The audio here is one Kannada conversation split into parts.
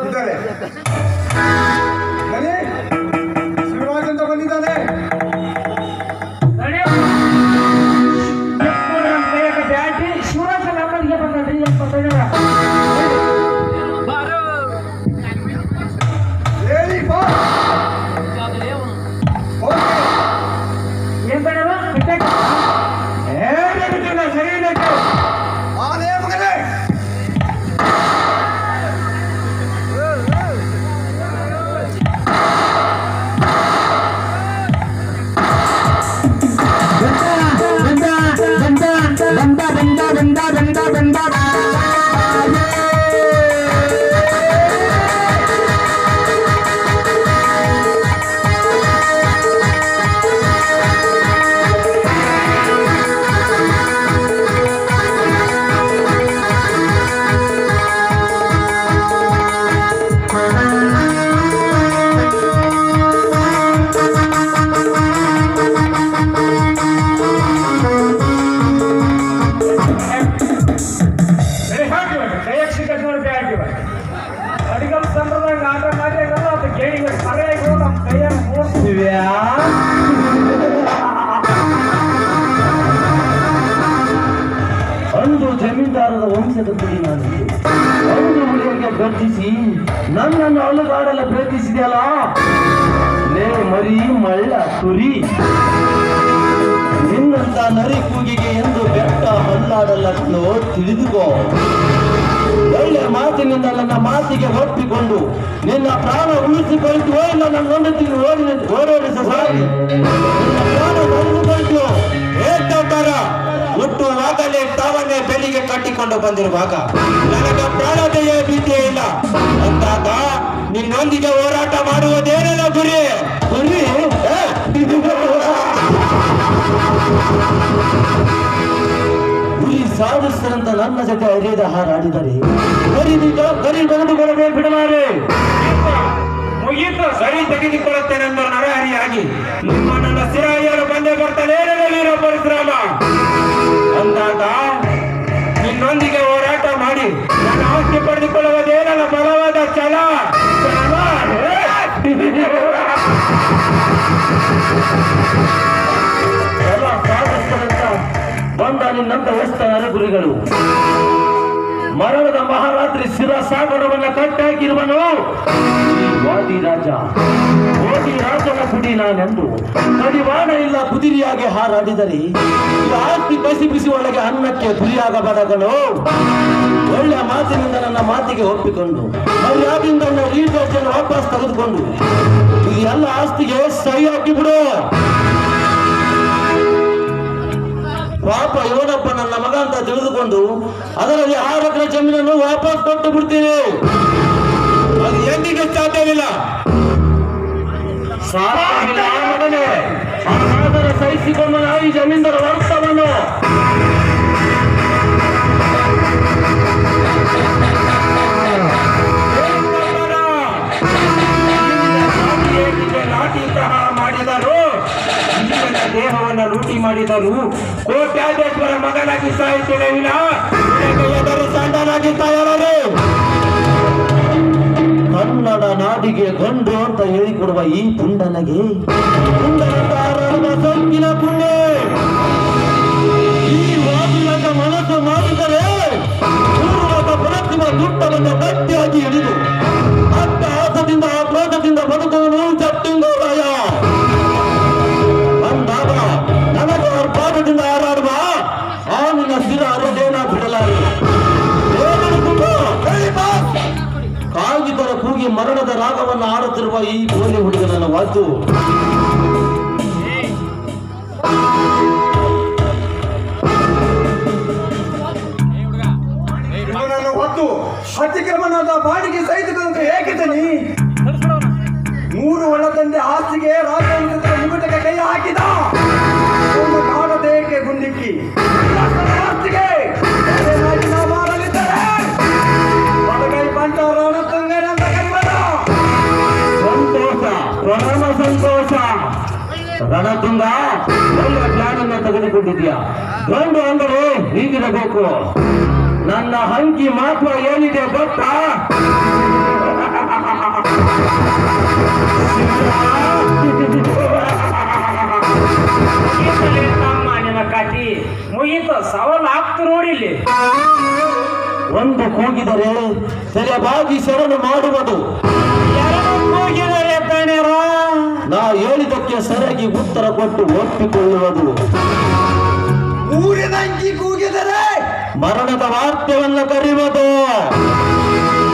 ಇದ್ದಾರೆ ಶಿವರಾಜ್ ಅಂತ ಬಂದಿದ್ದಾನೆ. ಶಿವರಾಜ್ ನಮ್ಮಲ್ಲಿಗೆ ಬಂದ್ರಿ ಅಂದು ಜಮೀನ್ದಾರರ ವಂಶದ ಕುಡಿ ನಾನು ಒಂದು ಹುಡುಗಿಗೆ ಗರ್ಜಿಸಿ ನನ್ನನ್ನು ಅಲುಗಾಡಲು ಪ್ರಯತ್ನಿಸಿದೆಯಲ್ಲ ಲೇ ಮರಿ ಮಳ್ಳ ಕುರಿ ನಿನ್ನಂತ ನರಿ ಕೂಗಿಗೆ ಎಂದು ಬೆಟ್ಟ ಹಲ್ಲಾಡಲನ್ನು ತಿಳಿದುಕೋ. ಒಳ್ಳೆ ಮಾತಿನಿಂದ ನನ್ನ ಮಾತಿಗೆ ಒಪ್ಪಿಕೊಂಡು ನಿನ್ನ ಪ್ರಾಣ ಉಳಿಸಿಕೊಳ್ತು ಇಲ್ಲ ನನ್ನ ಹೆಂಡತಿಗೆ ಓಡಾಡಿಸ ಸಾರಿ ನಿನ್ನ ಪ್ರಾಣ ನಡೆದುಕೊಳ್ತು. ಏಕಂತರ ಹುಟ್ಟುವಾಗಲೇ ತಾವನ್ನೇ ಬೆಳಿಗ್ಗೆ ಕಟ್ಟಿಕೊಂಡು ಬಂದಿರುವಾಗ ನನಗೆ ಪ್ರಾಣದೆಯ ಭೀತಿಯೇ ಇಲ್ಲ ಅಂದಾಗ ನಿನ್ನೊಂದಿಗೆ ಹೋರಾಟ ಮಾಡುವುದೇನಲ್ಲ ಗುರಿ ಗುರಿ ಗುರಿ ಸಾಧಿಸಿದಂತ ನನ್ನ ಜೊತೆ ಅರಿಯದ ಹಾರಾಡಿದರೆ ಗರಿ ತೆಗೆದುಕೊಳ್ಳದೆ ಬಿಡಲಾರೆ. ಮುಗಿತು ಸರಿ ತೆಗೆದುಕೊಳ್ಳುತ್ತೇನೆಂದು ನರಹರಿಯಾಗಿ ನಿಮ್ಮ ನನ್ನ ಸಿರಾಯಿಯರು ಬಂದೇ ಬರ್ತಾನೆ ಪರಿಶ್ರಮ ಅಂದಾಗ ನಿನ್ನೊಂದಿಗೆ ಹೋರಾಟ ಮಾಡಿ ನನ್ನ ಆಸ್ತಿ ಪಡೆದುಕೊಳ್ಳುವುದೇನಲ್ಲ ಬಲವಾದ ಛಲ ಸಾಧಿಸಿದಂತ ಬಂದ ನಿನ್ನಂತ ವಸ್ತುಗಳ ಗುರಿಗಳು ಮರಣದ ಮಹಾರಾತ್ರಿ ಶಿರಸಾಗರವನ್ನ ಕಟ್ಟಾಕಿರುವನು ವಾದಿ ರಾಜನ ಕುಡಿ ನಾನೆಂದು ಕಡಿವಾಣ ಇಲ್ಲ ಕುದಿರಿಯಾಗಿ ಹಾರಾಡಿದರೆ ಆಸ್ತಿ ಕಸಿ ಬಿಸಿ ಒಳಗೆ ಅನ್ನಕ್ಕೆ ಗುರಿಯಾಗಬಾರದನು. ಒಳ್ಳೆಯ ಮಾತಿನಿಂದ ನನ್ನ ಮಾತಿಗೆ ಒಪ್ಪಿಕೊಂಡು ಮರ್ಯಾದಿಂದ ನನ್ನ ರೀಚಾರ್ಜನ್ನು ವಾಪಸ್ ತೆಗೆದುಕೊಂಡು ಈ ಎಲ್ಲ ಆಸ್ತಿಗೆ ಸಹಿ ಹಾಕಿಬಿಡು. ಪಾಪ ಇವನಪ್ಪ ನನ್ನ ಮಗ ಅಂತ ತಿಳಿದುಕೊಂಡು ಅದರಲ್ಲಿ 6 ಎಕರೆ ಜಮೀನನ್ನು ವಾಪಸ್ ಕೊಟ್ಟು ಬಿಡ್ತೀನಿ. ಅದು ಎಂದಿಗೆ ಸಾಧ್ಯವಿಲ್ಲ. ಮಗನೇ ಆದರ ಸಹಿಸಿಕೊಂಡು ಈ ಜಮೀನ್ದಾರ ಅರ್ಥವನ್ನು ನಾಟಿ ಪ್ರಹಾರ ಮಾಡಿದರು, ದೇಹವನ್ನು ಲೂಟಿ ಮಾಡಿದರು. ಕೋಟ್ಯಾಧೀಶ್ವರ ಮಗನಾಗಿ ಸಾಯುತ್ತೇನೆ ವಿನ ಎದುರು ಸಂಡನಾಗಿ ಸಾಯಲಾರೆ. ಕನ್ನಡ ನಾಡಿಗೆ ಗಂಡು ಅಂತ ಹೇಳಿಕೊಡುವ ಈ ಪುಂಡನಿಗೆ ಸೊಕ್ಕಿನ ಪುಣ್ಯ ಈ ವಾದಿನ ಮನಸ್ಸು ಮಾಡಿದರೆ ಪೂರ್ವದ ಪ್ರತಿಮ ದುಟ್ಟವನ್ನು ಗಟ್ಟಿಯಾಗಿ ಹಿಡಿದು ಅತ್ತ ಆಸದಿಂದ ಕ್ರೋಧದಿಂದ ಬದುಕುವನು ಚಟ್ಟಿಂಗೋರಾಯ ಅಂದಾಗ ನನಗೆ ಅವ್ರ ಪಾದದಿಂದ ಹಾರಾಡುವ ಆ ನಿನ್ನ ಸ್ಥಿರ ಅರದೇನ ಬಿಡಲಾರೆ. ಕಾಗಿದರ ಕೂಗಿ ಮರಣದ ರಾಗವನ್ನು ಆಡುತ್ತಿರುವ ಈ ಗೋಲಿ ಹುಡುಗನನ್ನು ವಾತು ಹೊತ್ತು ಅತಿಕ್ರಮಣದ ಬಾಡಿಗೆ ಸಹಿತ ಏಕಿತನಿ 3 ಒಳದಂಡೆ ಆಸ್ತಿಗೆ ರಾಜವಂಶದ ಮುಗುಟಕ್ಕೆ ಕೈ ಹಾಕಿದ ಒಂದು ಕಾಡದೇಕೆ ಗುಂಡಿಕ್ಕಿ ಆಸ್ತಿಗೆ ಮಾರಲಿದ್ದರೆ ಒಳಗೈ ಬಂಟಾರಾಣ ತಂಗನಂತ ಕೈವದ ಸಂತೋಷ ಪ್ರಣಾಮ ಸಂತೋಷ. ರಣತುಂಗ ಒಳ್ಳೆ ಪ್ಲಾನ್ ಅನ್ನು ತೆಗೆದುಕೊಂಡಿದ್ಯಾ. ಗಂಡು ಅಂದರೆ ಹೀಗಿರಬೇಕು. ನನ್ನ ಹಂಕಿ ಮಹತ್ವ ಏನಿದೆ ಗೊತ್ತಾ? ತಮ್ಮ ನಿನ್ನ ಕಾಟಿ ಮುಗೀತ ಸವಾಲ್ ಆಗ್ತು ನೋಡಿ ಇಲ್ಲಿ. ಒಂದು ಕೂಗಿದರೆ ಸರಿಯಾಗಿ ಶರಣು ಮಾಡುವುದು, ಎರಡು ಕೂಗಿದರೆ ದಣ್ಯರ ನಾ ಹೇಳಿದಕ್ಕೆ ಸರಿಯಾಗಿ ಉತ್ತರ ಕೊಟ್ಟು ಒಪ್ಪಿಕೊಳ್ಳುವುದು, ಊರಿನಂಗಿ ಕೂಗಿದರೆ ಮರಣದ ವಾರ್ತೆಯನ್ನು ಕರೆಯುವುದು.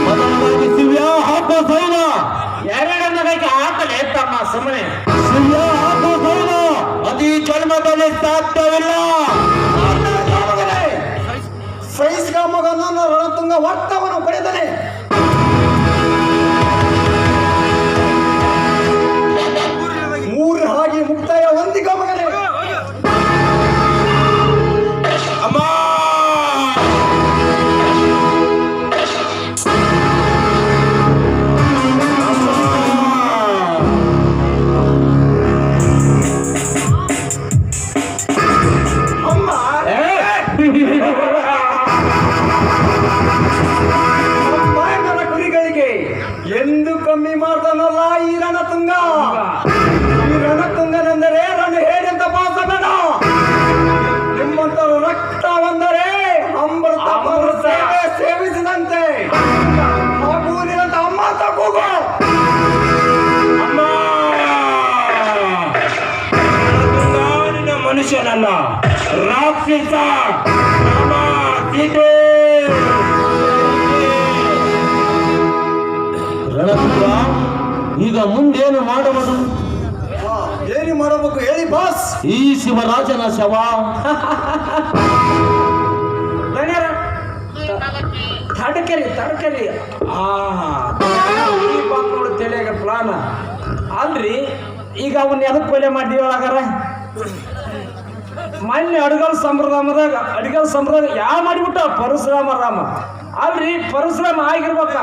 ಮೊದಲವಾಗಿ ಸಿವ್ಯ ಹಾಕೋ ಸೈನ, ಎರಡನ್ನ ಕೈಗೆ ಹಾಕಲೇ ತಮ್ಮ ಸುಮ್ಮನೆ. ಸಿವ್ಯ ಹಾಕೋ ಸೈನ ಅತಿ ಜನ್ಮದಲ್ಲಿ ಸಾಧ್ಯವಿಲ್ಲ. ಸೈಸ್ಗ ಮಗನನ್ನು ರಣತುಂಗ ವರ್ತವನ್ನು ಪಡೆದನೆ. ಮೂರು ಹಾಗೆ ಮುಕ್ತಾಯ ಒಂದಿಗ ಮಗನೇ. ಅಮ್ಮ ಅಮ್ಮ ಅಮ್ಮನ ಕುರಿಗಳಿಗೆ ಎಂದು ಕಮ್ಮಿ ಮಾಡ್ತಾನಲ್ಲ ಈ ರಣತುಂಗ. ಈ ರಣತುಂಗನೆಂದರೆ ರಣ ಹೇಗೆಂತ ಪಾಸಬೇಡ. ನಿಮ್ಮಂತರು ರಕ್ತ ಬಂದರೆ ಅಮೃತ ಸೇವೆ ಸೇವಿಸಿದಂತೆ. ಹಾಗೂ ನಿನ್ನಂತ ಅಮ್ಮ ಅಂತ ಕೂಗು. ನಿನ್ನ ಮನುಷ್ಯನಲ್ಲ, ರಾಕ್ಷಸ. ರಾಮ, ಸೀತೆ. ರಣತುಂಗ ಈಗ ಮುಂದೇನು ಮಾಡುವುದು? ಏನು ಮಾಡಬೇಕು ಹೇಳಿ ಬಾಸ್. ಈ ಶಿವರಾಜನ ಶವ ದಣ್ಯರ ತಡಕರಿ ಈ ಬಂದ್ ನೋಡಿ ತಿಳಿಯಾಗ ಪ್ಲಾನ್ ಅಲ್ರಿ. ಈಗ ಅವನ್ನ ಎದಕ್ ಕೊಲೆ ಮಾಡಿದೀವಿ ಒಳಗಾರ ಮೊನ್ನೆ ಅಡಿಗಲ್ ಸಂಪ್ರದಾಯದಾಗ ಯಾವ ಮಾಡಿಬಿಟ್ಟ ಪರಶುರಾಮ ರಾಮ ಅಲ್ರಿ. ಪರಶುರಾಮ ಆಗಿರ್ಬೇಕ,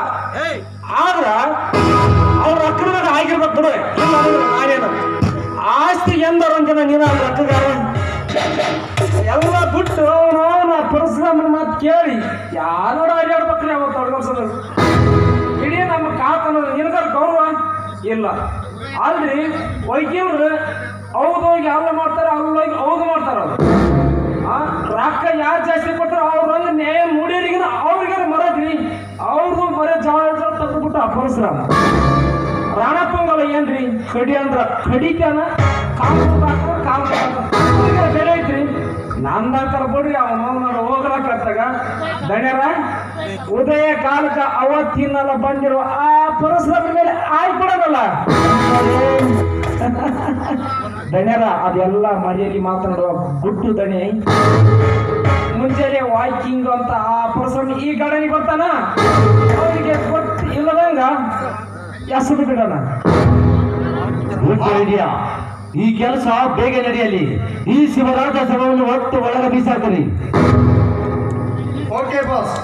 ಆದ್ರ ಅವ್ರ ಅಕ್ರದಾಗ ಆಗಿರ್ಬೇಕು ಬಿಡು. ಇಲ್ಲ ಅಂದ್ರೆ ನಾನೇನು ಆಸ್ತಿ ಎಂದರಂಜನ ನೀನ ರಕ್ಕಗಾರ ಎಲ್ಲ ಬಿಟ್ಟು ಅವನ ಪರಶುರಾಮನ ಮಾತು ಕೇಳಿ ಯಾರೋಡ ಅಡ್ಯಾಡ್ಬೇಕ್ರಿ ಅವತ್ತು ಅಡ್ಗಲ್ಸೋದು. ಇಡೀ ನಮ್ಮ ಕಾತನ ನಿನಗಾರ ಗೌರವ ಇಲ್ಲ ಅಲ್ರಿ. ವೈದ್ಯರು ಹೌದೋಗಿ ಅಲ್ಲ ಮಾಡ್ತಾರೆ, ಅಲ್ಲೋಗಿ ಹೌದು ಮಾಡ್ತಾರ. ರೊಕ್ಕ ಯಾರು ಜಾಸ್ತಿ ಕೊಟ್ಟಾರ ಅವ್ರಲ್ಲಿ ನ್ಯಾಯ ಮೂಡಿಯರಿಗಿನ ಅವ್ರಿಗಾರ ಮರದ್ರಿ. ಅವ್ರದ್ದು ಬರೀ ಜವಾಬ್ದಾರಿ ತೆಗೆದುಬಿಟ್ಟ ಪರಶುರಾಮ. ರಣತುಂಗಲ್ಲ ಏನ್ರಿ ಕಡಿ ಅಂದ್ರ ಕಡಿತಾನ, ಕಾಮ ಬೆಲೆ ಐತ್ರಿ. ನಂದಂಕರ ಬಿಡ್ರಿ ಅವನ ಹೋಗ್ಲಕತ್ತಾಗ ದಣ್ಯರ ಉದಯ ಕಾಲಕ್ಕ ಅವತ್ತಿನಲ್ಲ ಬಂದಿರುವ ಆ ಪರಶುರಾಮ ಮೇಲೆ ಆಯ್ಬಿಡೋದಲ್ಲ ದಣ್ಯರ. ಅದೆಲ್ಲ ಮರ್ಯಾದೆ ಮಾತನಾಡುವ ಗುಡ್ಡು ದಣಿ. ಮುಂಜಾನೆ ವಾಕಿಂಗ್ ಅಂತ ಆ ಪರಶುರಾಮ ಈ ಗಾರ್ಡನಿಗೆ ಬರ್ತಾನ, ಅವರಿಗೆ ಗೊತ್ತು ಇಲ್ಲದಂಗ ಎಸದು ಬಿಡೋಣ. ಈ ಕೆಲಸ ಬೇಗ ನಡೆಯಲಿ. ಈ ಶಿವರಾಜ ಶವವನ್ನು ಒಟ್ಟು ಒಳಗೆ ಬೀಸಾಕರಿ. Okay boss.